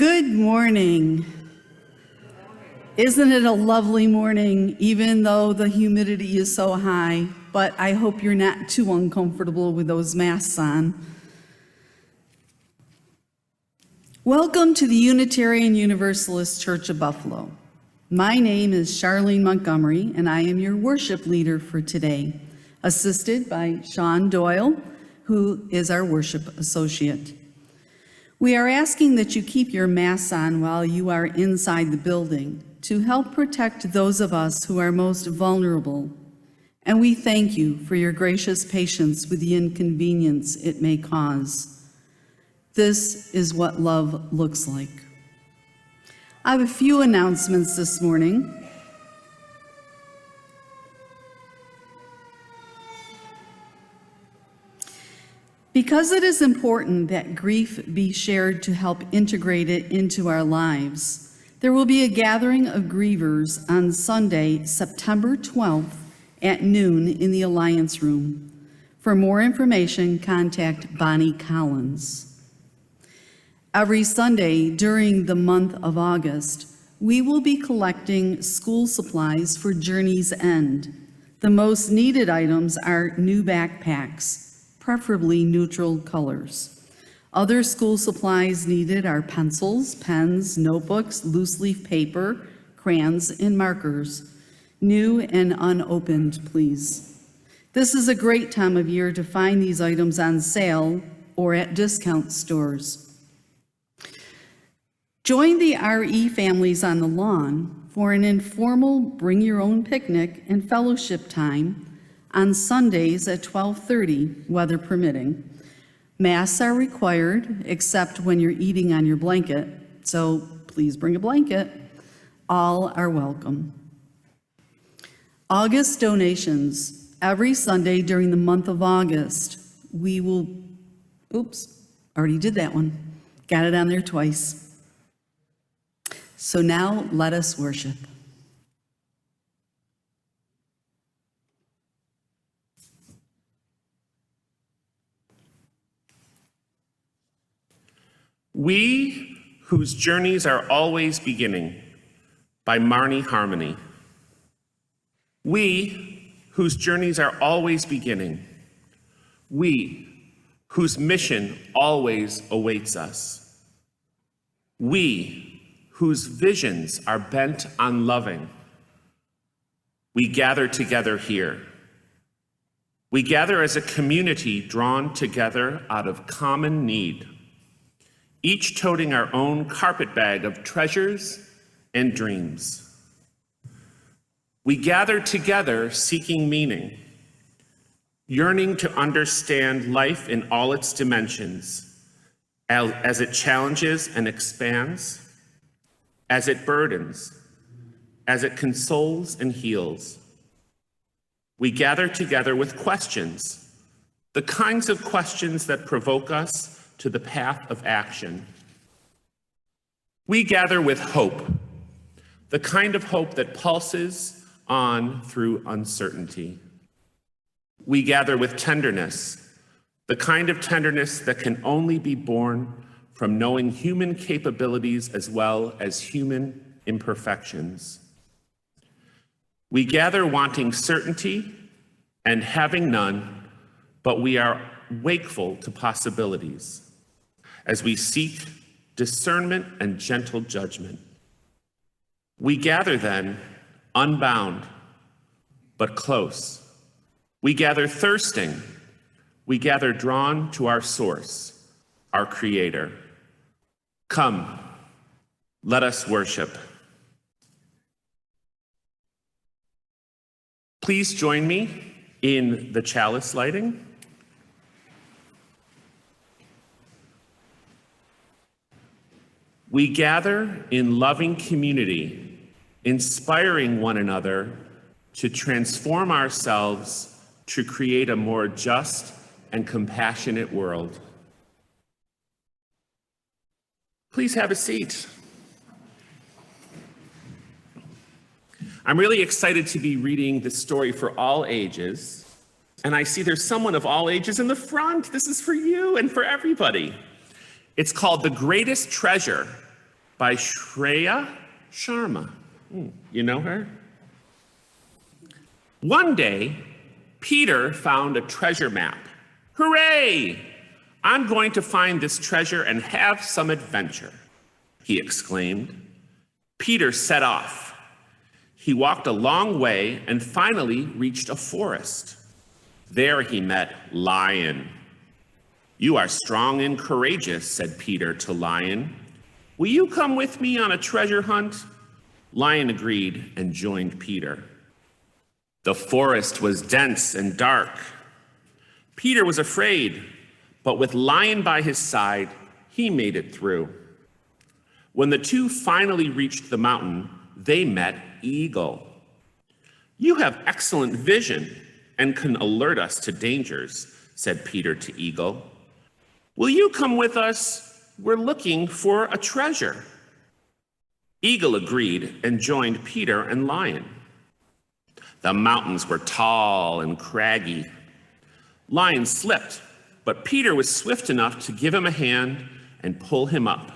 Good morning. Isn't it a lovely morning, even though the humidity is so high? But I hope you're not too uncomfortable with those masks on. Welcome to the Unitarian Universalist Church of Buffalo. My name is Charlene Montgomery, and I am your worship leader for today, assisted by Sean Doyle, who is our worship associate. We are asking that you keep your masks on while you are inside the building to help protect those of us who are most vulnerable. And we thank you for your gracious patience with the inconvenience it may cause. This is what love looks like. I have a few announcements this morning. Because it is important that grief be shared to help integrate it into our lives, there will be a gathering of grievers on Sunday, September 12th at noon in the Alliance Room. For more information, contact Bonnie Collins. Every Sunday during the month of August, we will be collecting school supplies for Journey's End. The most needed items are new backpacks, preferably neutral colors. Other school supplies needed are pencils, pens, notebooks, loose leaf paper, crayons, and markers. New and unopened, please. This is a great time of year to find these items on sale or at discount stores. Join the RE families on the lawn for an informal bring your own picnic and fellowship time on Sundays at 12:30, weather permitting. Masks are required except when you're eating on your blanket, so please bring a blanket. All are welcome. August donations. Every Sunday during the month of August, we will, already did that one. Got it on there twice. So now let us worship. We Whose Journeys Are Always Beginning by Marnie Harmony. We whose journeys are always beginning. We whose mission always awaits us. We whose visions are bent on loving. We gather together here. We gather as a community drawn together out of common need, each toting our own carpet bag of treasures and dreams. We gather together seeking meaning, yearning to understand life in all its dimensions, as it challenges and expands, as it burdens, as it consoles and heals. We gather together with questions, the kinds of questions that provoke us to the path of action. We gather with hope, the kind of hope that pulses on through uncertainty. We gather with tenderness, the kind of tenderness that can only be born from knowing human capabilities as well as human imperfections. We gather wanting certainty and having none, but we are wakeful to possibilities as we seek discernment and gentle judgment. We gather then, unbound, but close. We gather thirsting. We gather drawn to our source, our Creator. Come, let us worship. Please join me in the chalice lighting. We gather in loving community, inspiring one another to transform ourselves to create a more just and compassionate world. Please have a seat. I'm really excited to be reading this story for all ages, and I see there's someone of all ages in the front. This is for you and for everybody. It's called The Greatest Treasure, by Shreya Sharma. You know her? One day, Peter found a treasure map. Hooray! I'm going to find this treasure and have some adventure, he exclaimed. Peter set off. He walked a long way and finally reached a forest. There he met Lion. You are strong and courageous, said Peter to Lion. Will you come with me on a treasure hunt? Lion agreed and joined Peter. The forest was dense and dark. Peter was afraid, but with Lion by his side, he made it through. When the two finally reached the mountain, they met Eagle. You have excellent vision and can alert us to dangers, said Peter to Eagle. Will you come with us? We're looking for a treasure. Eagle agreed and joined Peter and Lion. The mountains were tall and craggy. Lion slipped, but Peter was swift enough to give him a hand and pull him up.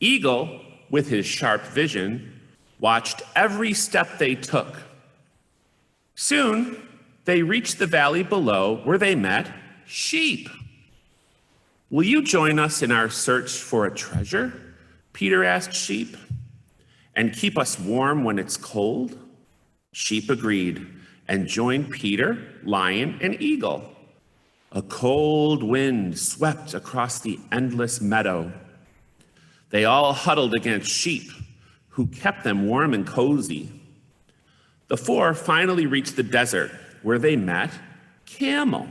Eagle, with his sharp vision, watched every step they took. Soon, they reached the valley below where they met sheep. Will you join us in our search for a treasure? Peter asked Sheep. And keep us warm when it's cold? Sheep agreed and joined Peter, Lion, and Eagle. A cold wind swept across the endless meadow. They all huddled against Sheep, who kept them warm and cozy. The four finally reached the desert, where they met Camel.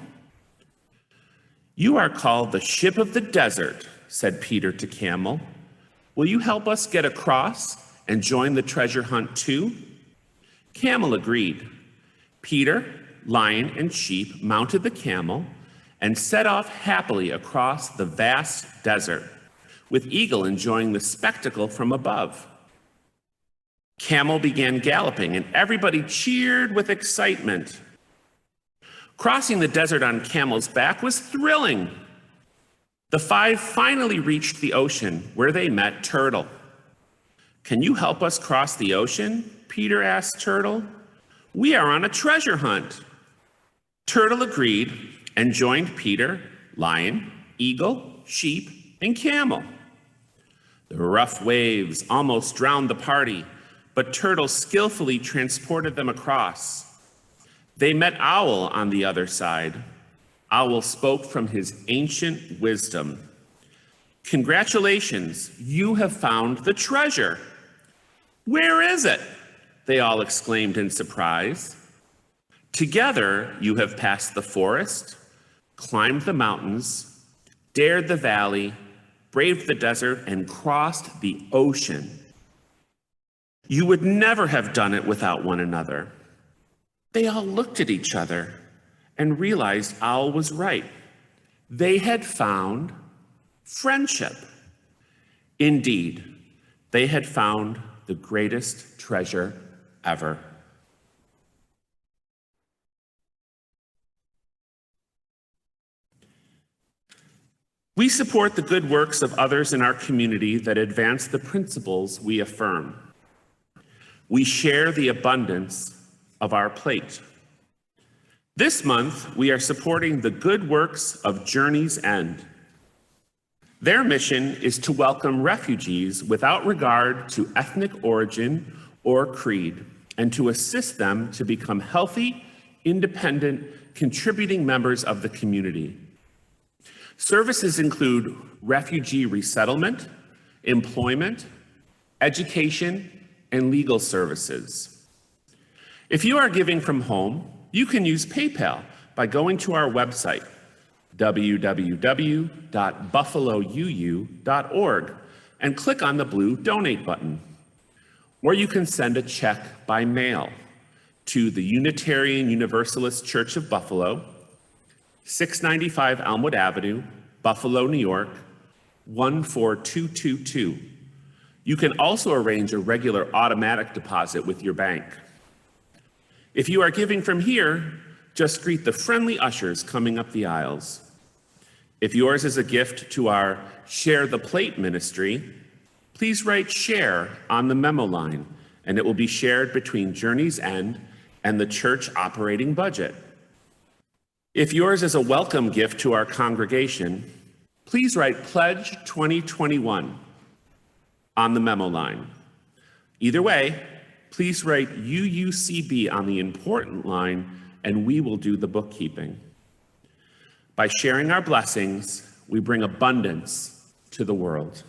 You are called the ship of the desert, said Peter to Camel. Will you help us get across and join the treasure hunt too? Camel agreed. Peter, Lion, and Sheep mounted the camel and set off happily across the vast desert, with Eagle enjoying the spectacle from above. Camel began galloping, and everybody cheered with excitement. Crossing the desert on Camel's back was thrilling. The five finally reached the ocean, where they met Turtle. Can you help us cross the ocean? Peter asked Turtle. We are on a treasure hunt. Turtle agreed and joined Peter, Lion, Eagle, Sheep, and Camel. The rough waves almost drowned the party, but Turtle skillfully transported them across. They met Owl on the other side. Owl spoke from his ancient wisdom. Congratulations, you have found the treasure. Where is it? They all exclaimed in surprise. Together, you have passed the forest, climbed the mountains, dared the valley, braved the desert, and crossed the ocean. You would never have done it without one another. They all looked at each other and realized Owl was right. They had found friendship. Indeed, they had found the greatest treasure ever. We support the good works of others in our community that advance the principles we affirm. We share the abundance of our plate. This month, we are supporting the good works of Journey's End. Their mission is to welcome refugees without regard to ethnic origin or creed, and to assist them to become healthy, independent, contributing members of the community. Services include refugee resettlement, employment, education, and legal services. If you are giving from home, you can use PayPal by going to our website, www.buffalouu.org, and click on the blue Donate button. Or you can send a check by mail to the Unitarian Universalist Church of Buffalo, 695 Elmwood Avenue, Buffalo, New York, 14222. You can also arrange a regular automatic deposit with your bank. If you are giving from here, just greet the friendly ushers coming up the aisles. If yours is a gift to our Share the Plate ministry, please write share on the memo line, and it will be shared between Journey's End and the church operating budget. If yours is a welcome gift to our congregation, please write Pledge 2021 on the memo line. Either way, please write UUCB on the important line, and we will do the bookkeeping. By sharing our blessings, we bring abundance to the world.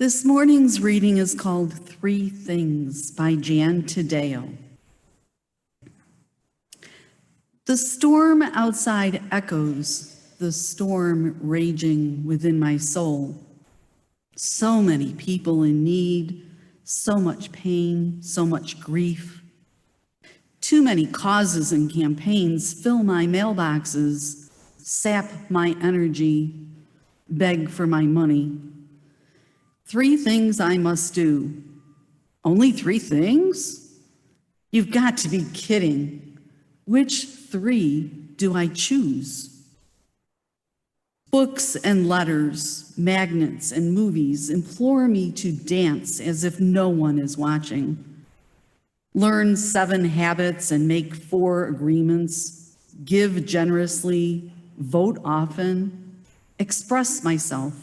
This morning's reading is called Three Things by Jan Tadeo. The storm outside echoes, the storm raging within my soul. So many people in need, so much pain, so much grief. Too many causes and campaigns fill my mailboxes, sap my energy, beg for my money. Three things I must do. Only three things? You've got to be kidding. Which three do I choose? Books and letters, magnets and movies implore me to dance as if no one is watching. Learn 7 habits and make 4 agreements. Give generously, vote often, express myself.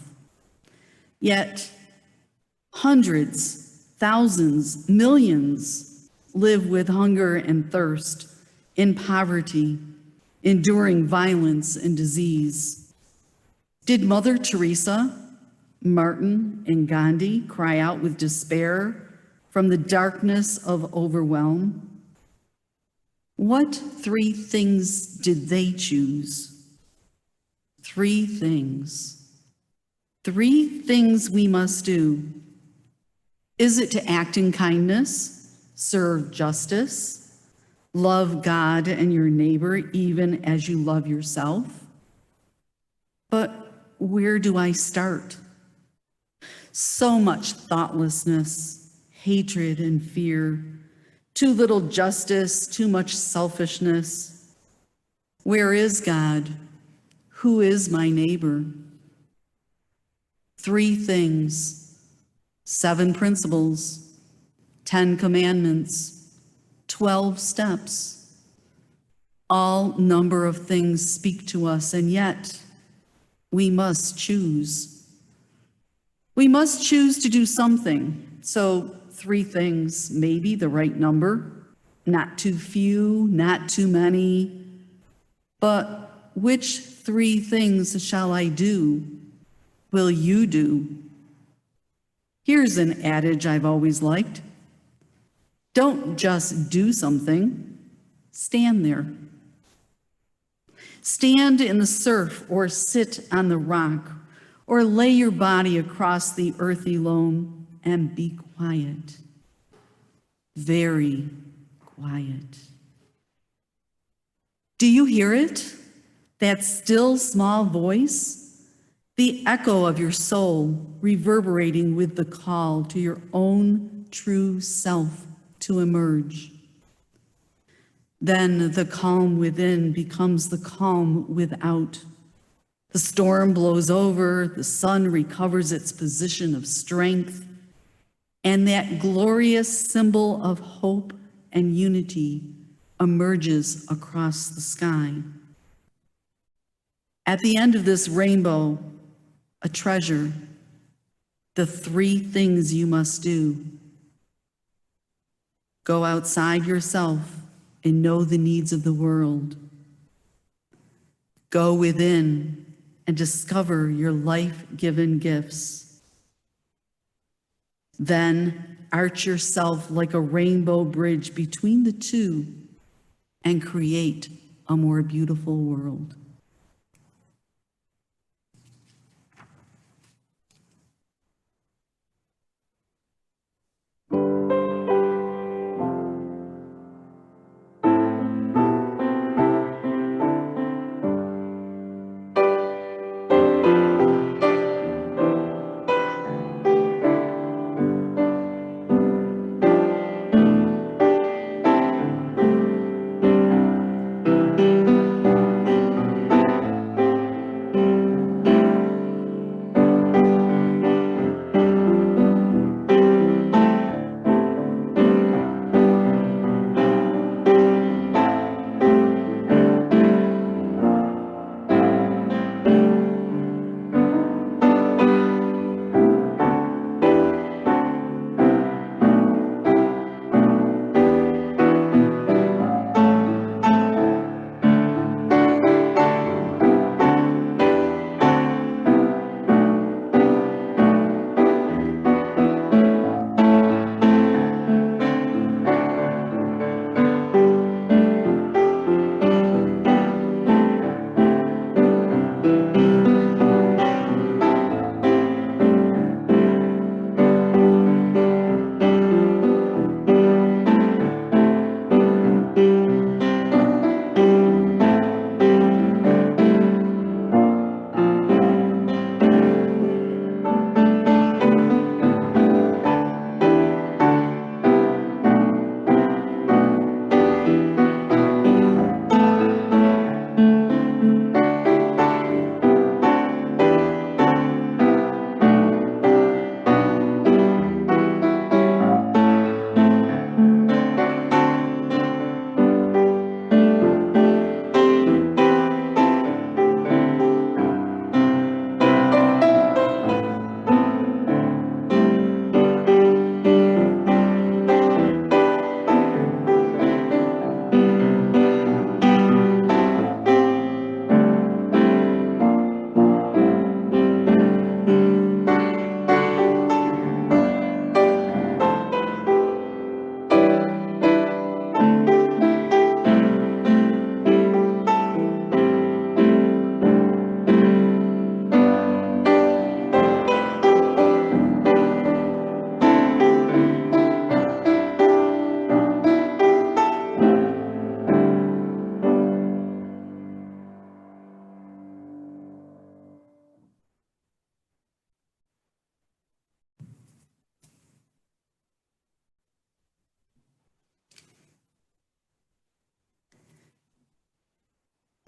Yet, hundreds Thousands, millions live with hunger and thirst, in poverty, enduring violence and disease. Did Mother Teresa, Martin, and Gandhi cry out with despair from the darkness of overwhelm? What three things did they choose? Three things. Three things we must do. Is it to act in kindness, serve justice, love God and your neighbor even as you love yourself? But where do I start? So much thoughtlessness, hatred, and fear. Too little justice, too much selfishness. Where is God? Who is my neighbor? Three things, 7 principles, 10 commandments, 12 steps. All number of things speak to us, and yet we must choose. We must choose to do something. So 3 things, maybe the right number, not too few, not too many. But which 3 things shall I do? Will you do? Here's an adage I've always liked. Don't just do something, stand there. Stand in the surf or sit on the rock or lay your body across the earthy loam and be quiet. Very quiet. Do you hear it? That still small voice? The echo of your soul reverberating with the call to your own true self to emerge. Then the calm within becomes the calm without. The storm blows over, the sun recovers its position of strength, and that glorious symbol of hope and unity emerges across the sky. At the end of this rainbow, a treasure, the 3 things you must do. Go outside yourself and know the needs of the world. Go within and discover your life-given gifts. Then arch yourself like a rainbow bridge between the two and create a more beautiful world.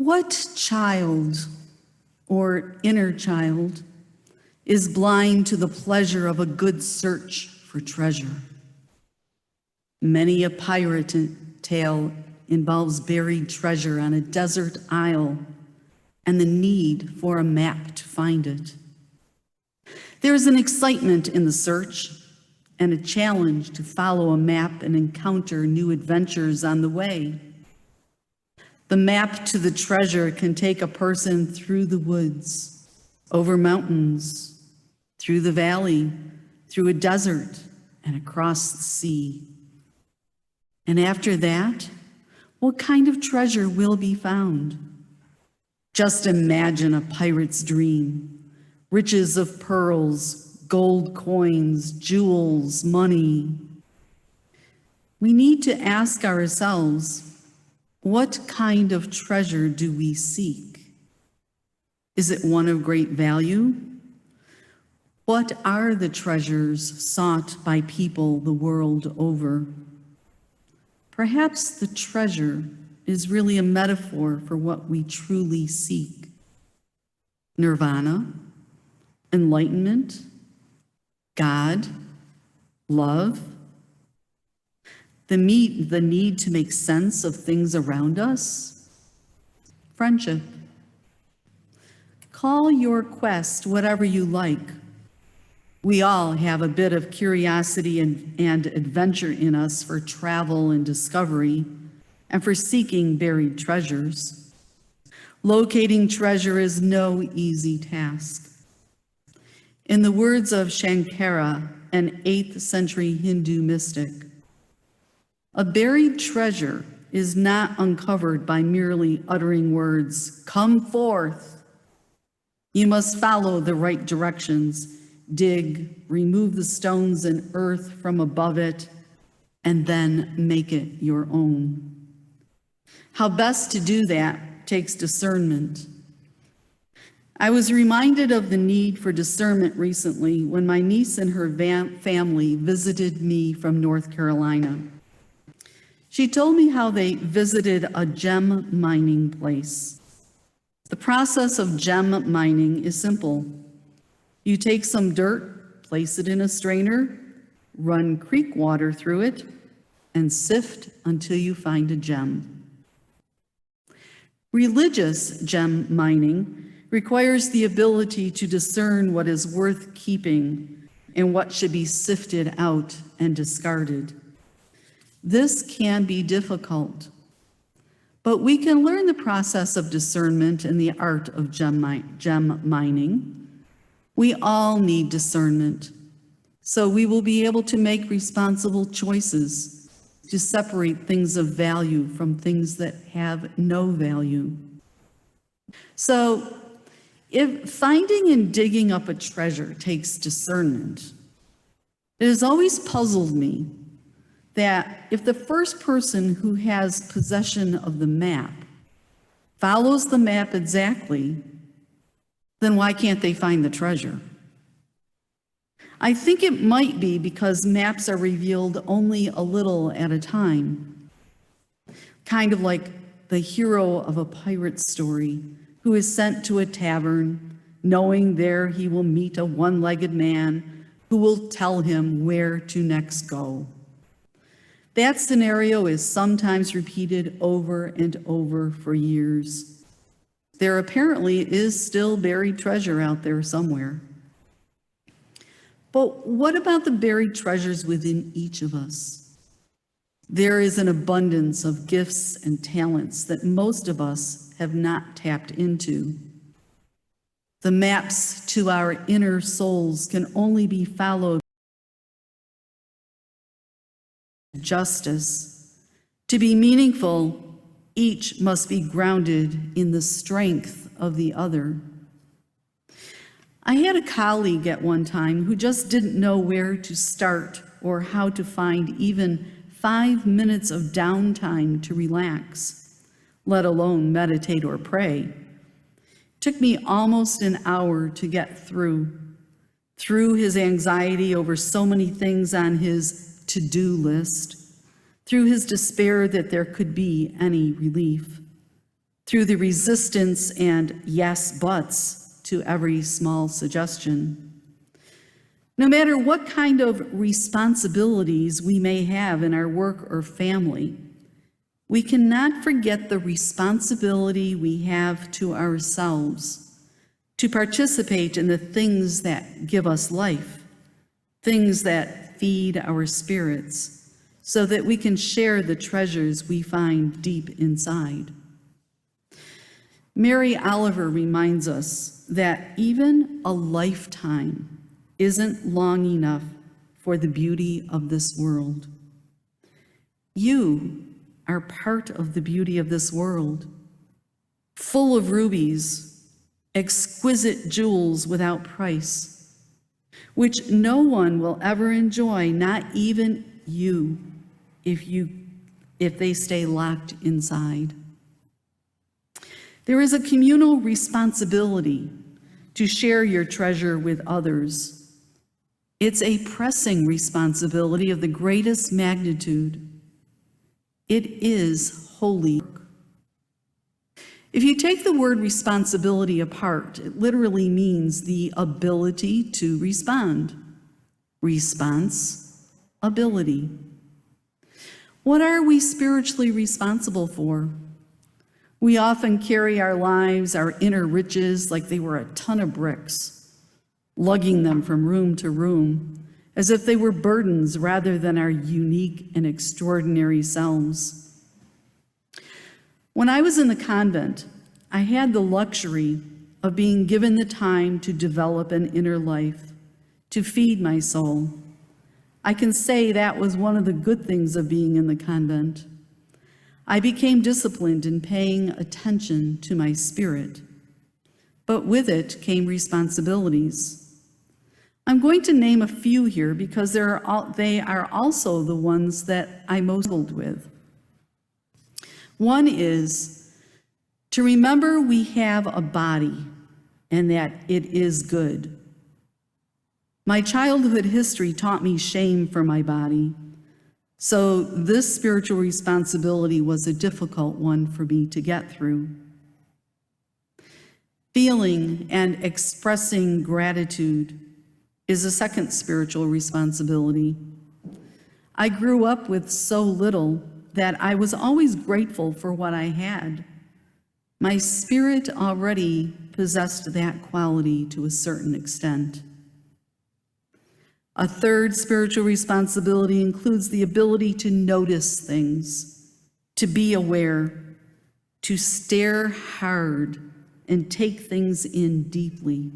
What child or inner child is blind to the pleasure of a good search for treasure? Many a pirate tale involves buried treasure on a desert isle and the need for a map to find it. There is an excitement in the search and a challenge to follow a map and encounter new adventures on the way. The map to the treasure can take a person through the woods, over mountains, through the valley, through a desert, and across the sea. And after that, what kind of treasure will be found? Just imagine a pirate's dream: riches of pearls, gold coins, jewels, money. We need to ask ourselves, what kind of treasure do we seek? Is it one of great value? What are the treasures sought by people the world over? Perhaps the treasure is really a metaphor for what we truly seek: nirvana, enlightenment, God, love, the need to make sense of things around us, friendship. Call your quest whatever you like. We all have a bit of curiosity and adventure in us for travel and discovery, and for seeking buried treasures. Locating treasure is no easy task. In the words of Shankara, an 8th century Hindu mystic, a buried treasure is not uncovered by merely uttering words, "Come forth." You must follow the right directions, dig, remove the stones and earth from above it, and then make it your own. How best to do that takes discernment. I was reminded of the need for discernment recently when my niece and her family visited me from North Carolina. She told me how they visited a gem mining place. The process of gem mining is simple. You take some dirt, place it in a strainer, run creek water through it, and sift until you find a gem. Religious gem mining requires the ability to discern what is worth keeping and what should be sifted out and discarded. This can be difficult, but we can learn the process of discernment and the art of gem mining. We all need discernment, so we will be able to make responsible choices to separate things of value from things that have no value. So, if finding and digging up a treasure takes discernment, it has always puzzled me that if the first person who has possession of the map follows the map exactly, then why can't they find the treasure? I think it might be because maps are revealed only a little at a time, kind of like the hero of a pirate story who is sent to a tavern, knowing there he will meet a one-legged man who will tell him where to next go. That scenario is sometimes repeated over and over for years. There apparently is still buried treasure out there somewhere. But what about the buried treasures within each of us? There is an abundance of gifts and talents that most of us have not tapped into. The maps to our inner souls can only be followed by justice. To be meaningful, each must be grounded in the strength of the other. I had a colleague at one time who just didn't know where to start or how to find even 5 minutes of downtime to relax, let alone meditate or pray. It took me almost an hour to get through his anxiety over so many things on his to-do list, through his despair that there could be any relief, through the resistance and yes buts to every small suggestion. No matter what kind of responsibilities we may have in our work or family, we cannot forget the responsibility we have to ourselves to participate in the things that give us life, things that feed our spirits, so that we can share the treasures we find deep inside. Mary Oliver reminds us that even a lifetime isn't long enough for the beauty of this world. You are part of the beauty of this world, full of rubies, exquisite jewels without price, which no one will ever enjoy, not even you, if they stay locked inside. There is a communal responsibility to share your treasure with others. It's a pressing responsibility of the greatest magnitude. It is holy work. If you take the word responsibility apart, it literally means the ability to respond. Response, ability. What are we spiritually responsible for? We often carry our lives, our inner riches, like they were a ton of bricks, lugging them from room to room, as if they were burdens rather than our unique and extraordinary selves. When I was in the convent, I had the luxury of being given the time to develop an inner life, to feed my soul. I can say that was one of the good things of being in the convent. I became disciplined in paying attention to my spirit, but with it came responsibilities. I'm going to name a few here because they are also the ones that I most struggled with. One is to remember we have a body and that it is good. My childhood history taught me shame for my body. So this spiritual responsibility was a difficult one for me to get through. Feeling and expressing gratitude is a second spiritual responsibility. I grew up with so little that I was always grateful for what I had. My spirit already possessed that quality to a certain extent. A third spiritual responsibility includes the ability to notice things, to be aware, to stare hard and take things in deeply.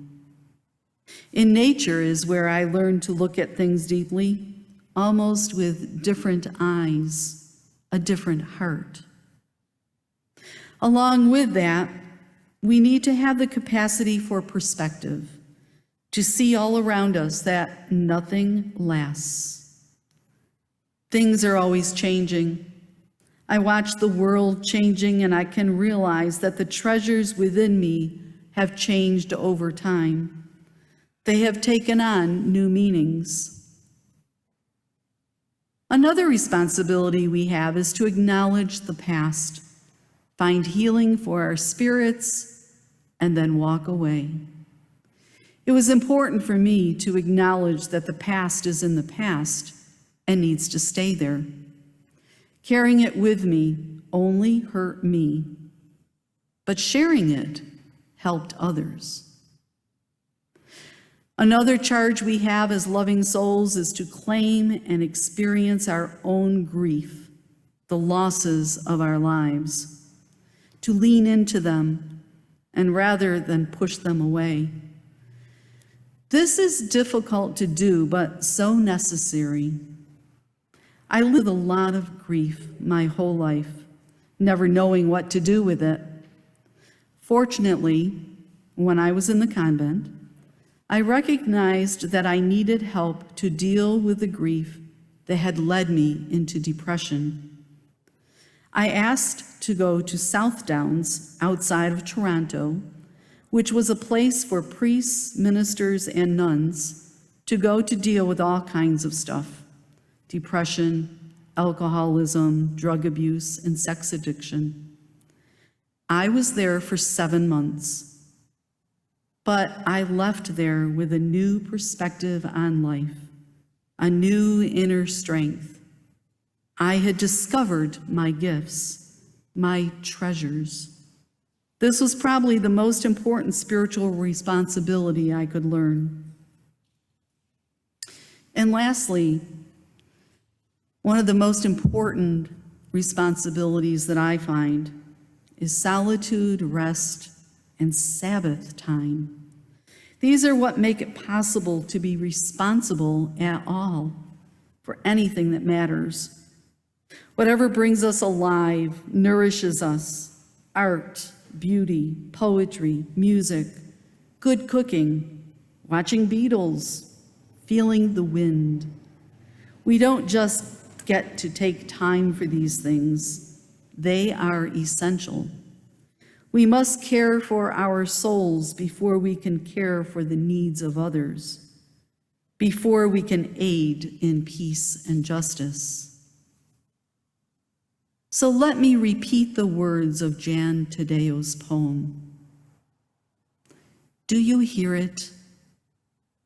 In nature is where I learned to look at things deeply, almost with different eyes, a different heart. Along with that, we need to have the capacity for perspective, to see all around us that nothing lasts. Things are always changing. I watch the world changing and I can realize that the treasures within me have changed over time. They have taken on new meanings. Another responsibility we have is to acknowledge the past, find healing for our spirits, and then walk away. It was important for me to acknowledge that the past is in the past and needs to stay there. Carrying it with me only hurt me, but sharing it helped others. Another charge we have as loving souls is to claim and experience our own grief, the losses of our lives, to lean into them and rather than push them away. This is difficult to do, but so necessary. I lived a lot of grief my whole life, never knowing what to do with it. Fortunately, when I was in the convent, I recognized that I needed help to deal with the grief that had led me into depression. I asked to go to South Downs outside of Toronto, which was a place for priests, ministers, and nuns to go to deal with all kinds of stuff: depression, alcoholism, drug abuse, and sex addiction. I was there for 7 months, but I left there with a new perspective on life, a new inner strength. I had discovered my gifts, my treasures. This was probably the most important spiritual responsibility I could learn. And lastly, one of the most important responsibilities that I find is solitude, rest, and Sabbath time. These are what make it possible to be responsible at all for anything that matters. Whatever brings us alive, nourishes us, art, beauty, poetry, music, good cooking, watching Beatles, feeling the wind. We don't just get to take time for these things. They are essential. We must care for our souls before we can care for the needs of others, before we can aid in peace and justice. So let me repeat the words of Jan Tadeo's poem. Do you hear it?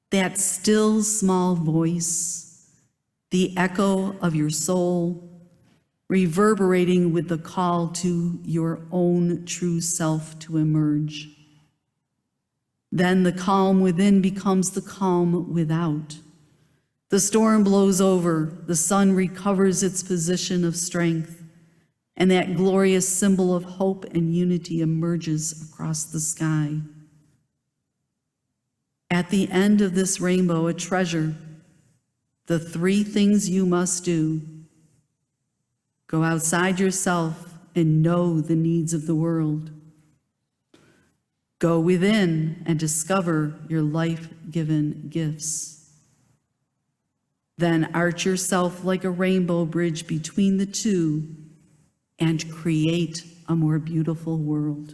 That still small voice, the echo of your soul, reverberating with the call to your own true self to emerge. Then the calm within becomes the calm without. The storm blows over, the sun recovers its position of strength, and that glorious symbol of hope and unity emerges across the sky. At the end of this rainbow, a treasure, the 3 things you must do. Go outside yourself and know the needs of the world. Go within and discover your life-given gifts. Then arch yourself like a rainbow bridge between the two and create a more beautiful world.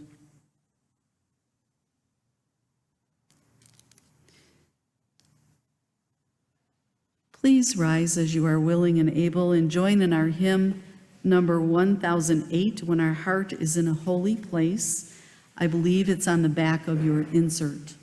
Please rise as you are willing and able and join in our hymn number 1008, When Our Heart is in a Holy Place. I believe it's on the back of your insert.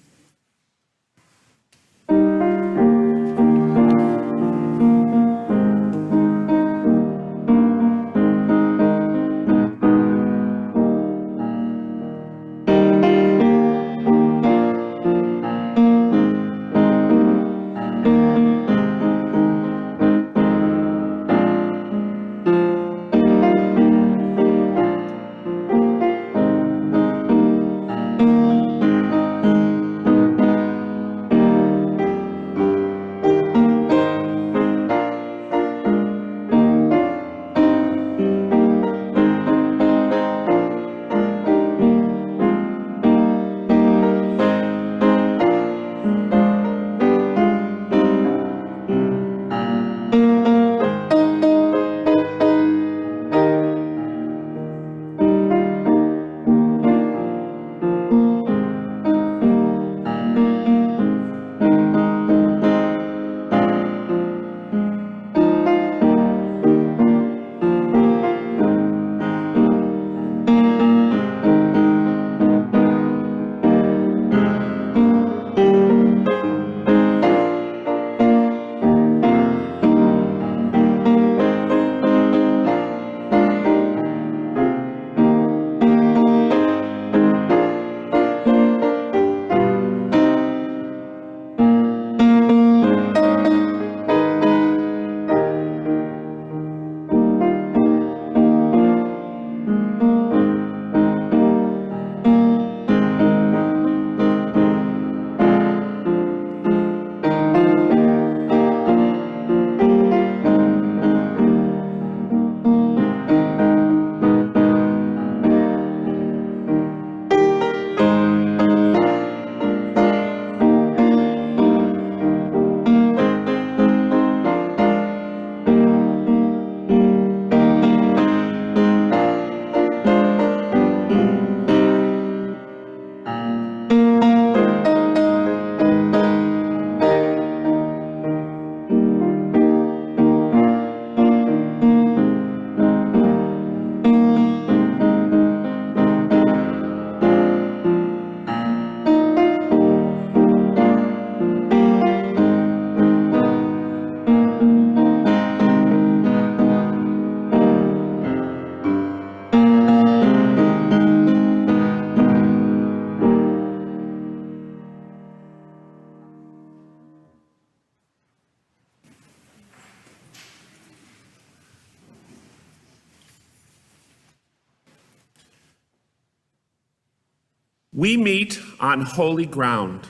We Meet on Holy Ground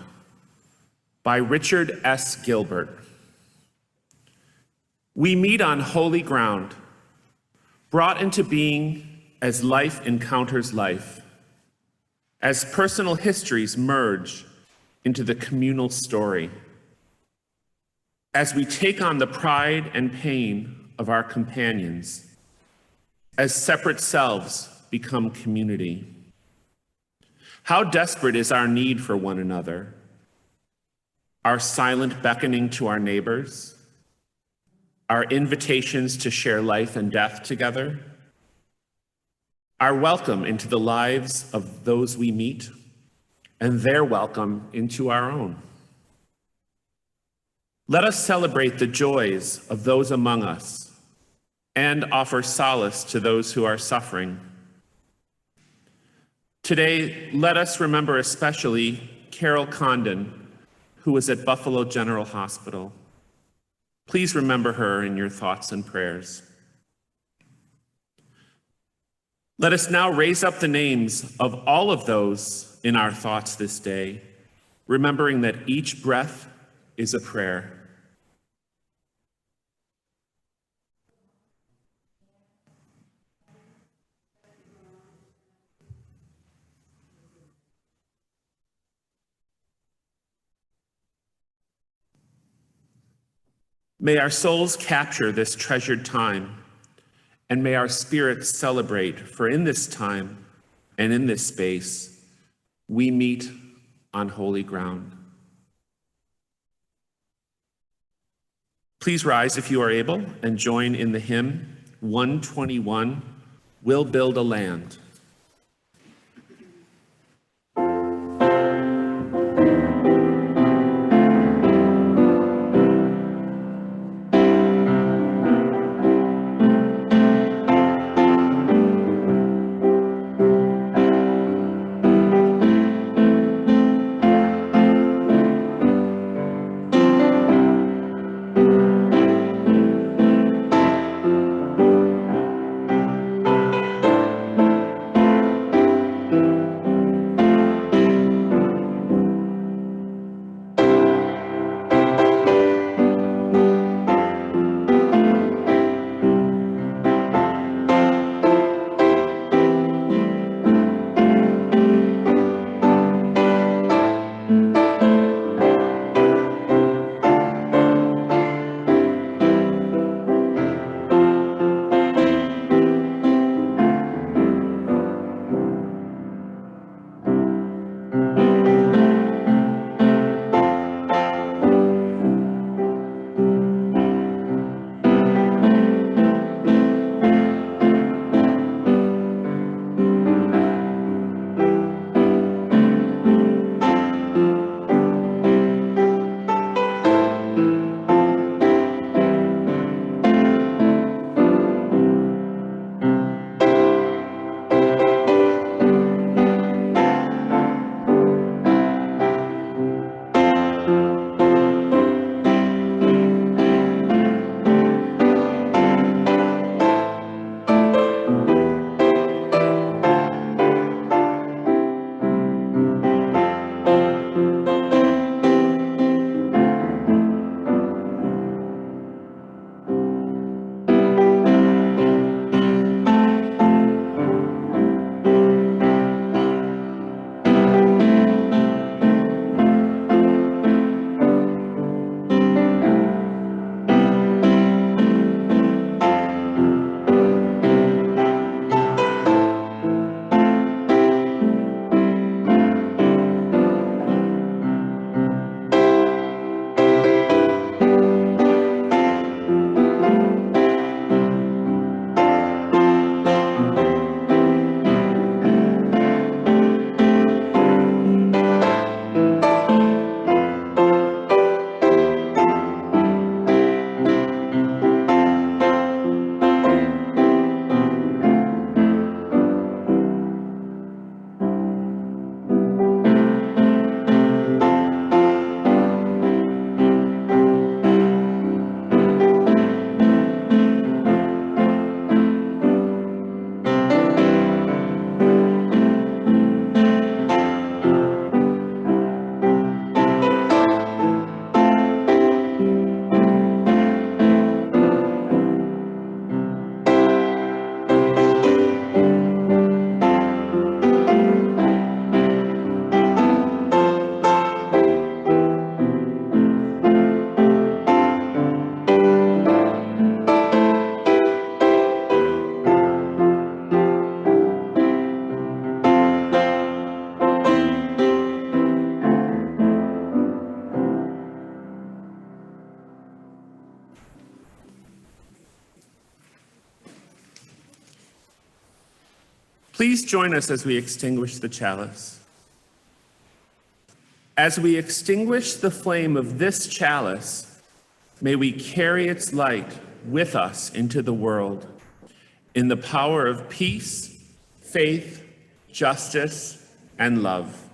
by Richard S. Gilbert. We meet on holy ground, brought into being as life encounters life, as personal histories merge into the communal story, as we take on the pride and pain of our companions, as separate selves become community. How desperate is our need for one another, our silent beckoning to our neighbors, our invitations to share life and death together, our welcome into the lives of those we meet, and their welcome into our own. Let us celebrate the joys of those among us and offer solace to those who are suffering. Today, let us remember especially Carol Condon, who was at Buffalo General Hospital. Please remember her in your thoughts and prayers. Let us now raise up the names of all of those in our thoughts this day, remembering that each breath is a prayer. May our souls capture this treasured time, and may our spirits celebrate, for in this time and in this space, we meet on holy ground. Please rise if you are able and join in the hymn 121, We'll Build a Land. Please join us as we extinguish the chalice. As we extinguish the flame of this chalice, may we carry its light with us into the world in the power of peace, faith, justice, and love.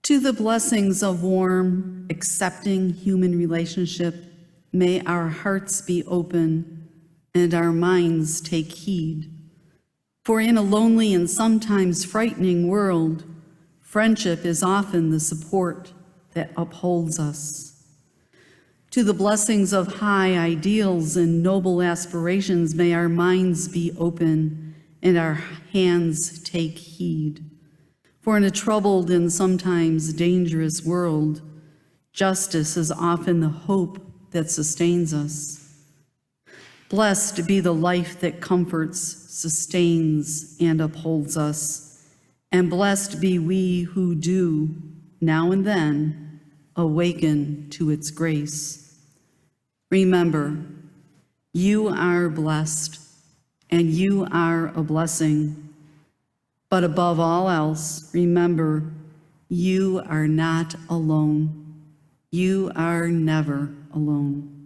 To the blessings of warm, accepting human relationship, may our hearts be open and our minds take heed. For in a lonely and sometimes frightening world, friendship is often the support that upholds us. To the blessings of high ideals and noble aspirations, may our minds be open and our hands take heed. For in a troubled and sometimes dangerous world, justice is often the hope that sustains us. Blessed be the life that comforts, sustains, and upholds us, and blessed be we who do, now and then, awaken to its grace. Remember, you are blessed, and you are a blessing. But above all else, remember, you are not alone. You are never alone.